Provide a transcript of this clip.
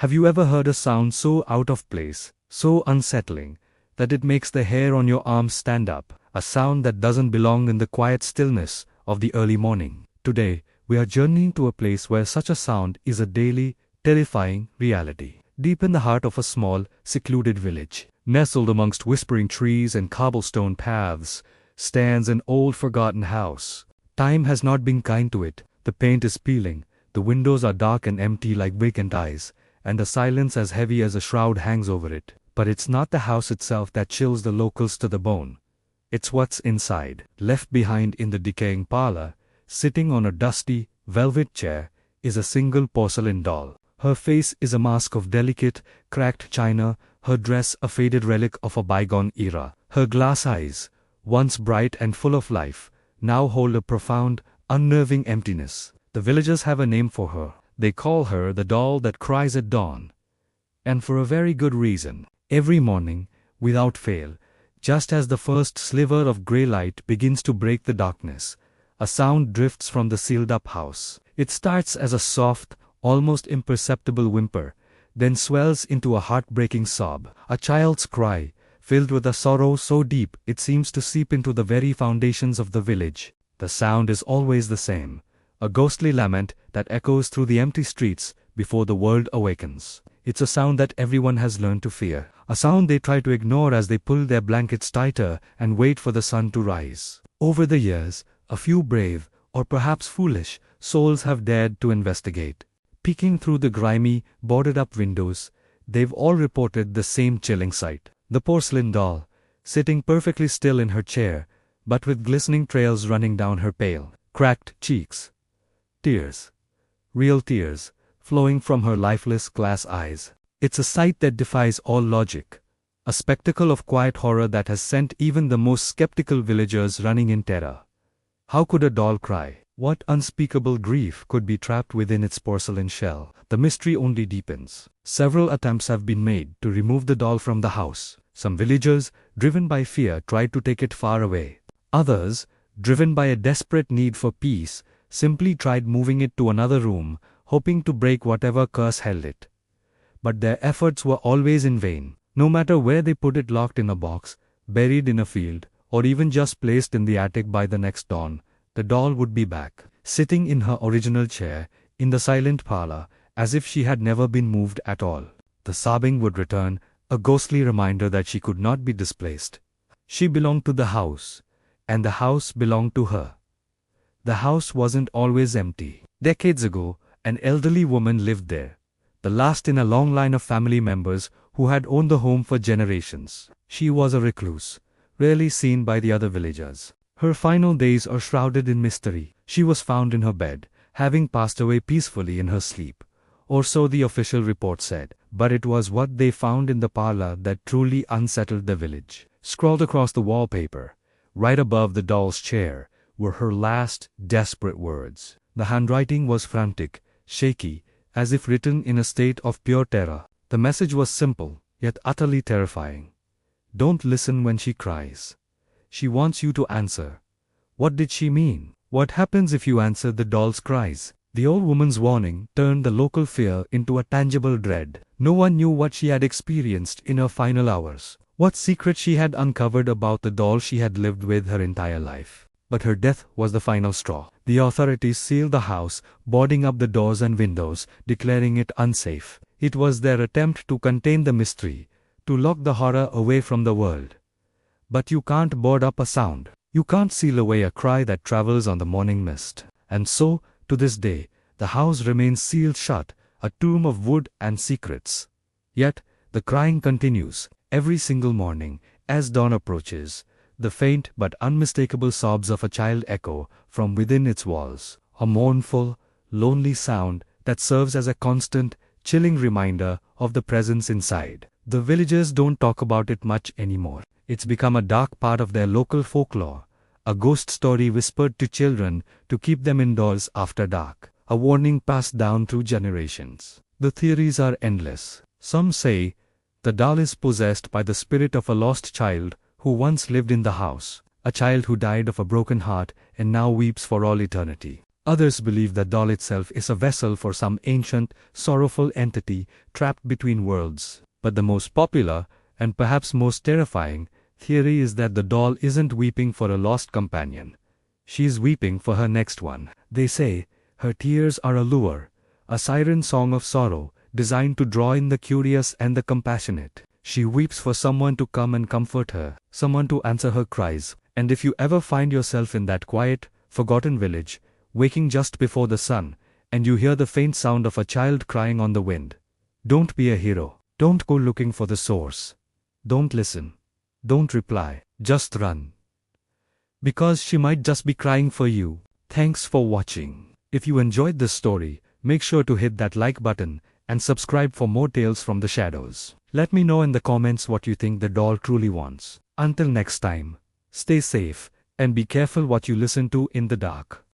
Have you ever heard a sound so out of place, so unsettling, that it makes the hair on your arms stand up? A sound that doesn't belong in the quiet stillness of the early morning. Today, we are journeying to a place where such a sound is a daily, terrifying reality. Deep in the heart of a small, secluded village, nestled amongst whispering trees and cobblestone paths, stands an old forgotten house. Time has not been kind to it. The paint is peeling, the windows are dark and empty like vacant eyes, and the silence as heavy as a shroud hangs over it. But it's not the house itself that chills the locals to the bone. It's what's inside. Left behind in the decaying parlor, sitting on a dusty, velvet chair, is a single porcelain doll. Her face is a mask of delicate, cracked china, her dress a faded relic of a bygone era. Her glass eyes, once bright and full of life, now hold a profound, unnerving emptiness. The villagers have a name for her. They call her the doll that cries at dawn. And for a very good reason. Every morning, without fail, just as the first sliver of grey light begins to break the darkness, a sound drifts from the sealed-up house. It starts as a soft, almost imperceptible whimper, then swells into a heartbreaking sob. A child's cry, filled with a sorrow so deep it seems to seep into the very foundations of the village. The sound is always the same, a ghostly lament that echoes through the empty streets before the world awakens. It's a sound that everyone has learned to fear, a sound they try to ignore as they pull their blankets tighter and wait for the sun to rise. Over the years, a few brave, or perhaps foolish, souls have dared to investigate. Peeking through the grimy, boarded-up windows, they've all reported the same chilling sight. The porcelain doll, sitting perfectly still in her chair, but with glistening trails running down her pale, cracked cheeks. Tears. Real tears, flowing from her lifeless glass eyes. It's a sight that defies all logic. A spectacle of quiet horror that has sent even the most skeptical villagers running in terror. How could a doll cry? What unspeakable grief could be trapped within its porcelain shell? The mystery only deepens. Several attempts have been made to remove the doll from the house. Some villagers, driven by fear, tried to take it far away. Others, driven by a desperate need for peace, simply tried moving it to another room, hoping to break whatever curse held it. But their efforts were always in vain. No matter where they put it, locked in a box, buried in a field, or even just placed in the attic by the next dawn, the doll would be back, sitting in her original chair, in the silent parlor, as if she had never been moved at all. The sobbing would return, a ghostly reminder that she could not be displaced. She belonged to the house, and the house belonged to her. The house wasn't always empty. Decades ago, an elderly woman lived there, the last in a long line of family members who had owned the home for generations. She was a recluse, rarely seen by the other villagers. Her final days are shrouded in mystery. She was found in her bed, having passed away peacefully in her sleep. Or so the official report said. But it was what they found in the parlor that truly unsettled the village. Scrawled across the wallpaper, right above the doll's chair, were her last, desperate words. The handwriting was frantic, shaky, as if written in a state of pure terror. The message was simple, yet utterly terrifying. Don't listen when she cries. She wants you to answer. What did she mean? What happens if you answer the doll's cries? The old woman's warning turned the local fear into a tangible dread. No one knew what she had experienced in her final hours, what secret she had uncovered about the doll she had lived with her entire life. But her death was the final straw. The authorities sealed the house, boarding up the doors and windows, declaring it unsafe. It was their attempt to contain the mystery, to lock the horror away from the world. But you can't board up a sound. You can't seal away a cry that travels on the morning mist. And so, to this day, the house remains sealed shut, a tomb of wood and secrets. Yet, the crying continues, every single morning, as dawn approaches. The faint but unmistakable sobs of a child echo from within its walls. A mournful, lonely sound that serves as a constant, chilling reminder of the presence inside. The villagers don't talk about it much anymore. It's become a dark part of their local folklore, a ghost story whispered to children to keep them indoors after dark, a warning passed down through generations. The theories are endless. Some say the doll is possessed by the spirit of a lost child who once lived in the house, a child who died of a broken heart and now weeps for all eternity. Others believe that doll itself is a vessel for some ancient, sorrowful entity trapped between worlds. But the most popular, and perhaps most terrifying, theory is that the doll isn't weeping for a lost companion. She's weeping for her next one. They say, her tears are a lure, a siren song of sorrow, designed to draw in the curious and the compassionate. She weeps for someone to come and comfort her, someone to answer her cries. And if you ever find yourself in that quiet, forgotten village, waking just before the sun, and you hear the faint sound of a child crying on the wind, don't be a hero. Don't go looking for the source. Don't listen. Don't reply. Just run. Because she might just be crying for you. Thanks for watching. If you enjoyed this story, make sure to hit that like button and subscribe for more tales from the shadows. Let me know in the comments what you think the doll truly wants. Until next time, stay safe and be careful what you listen to in the dark.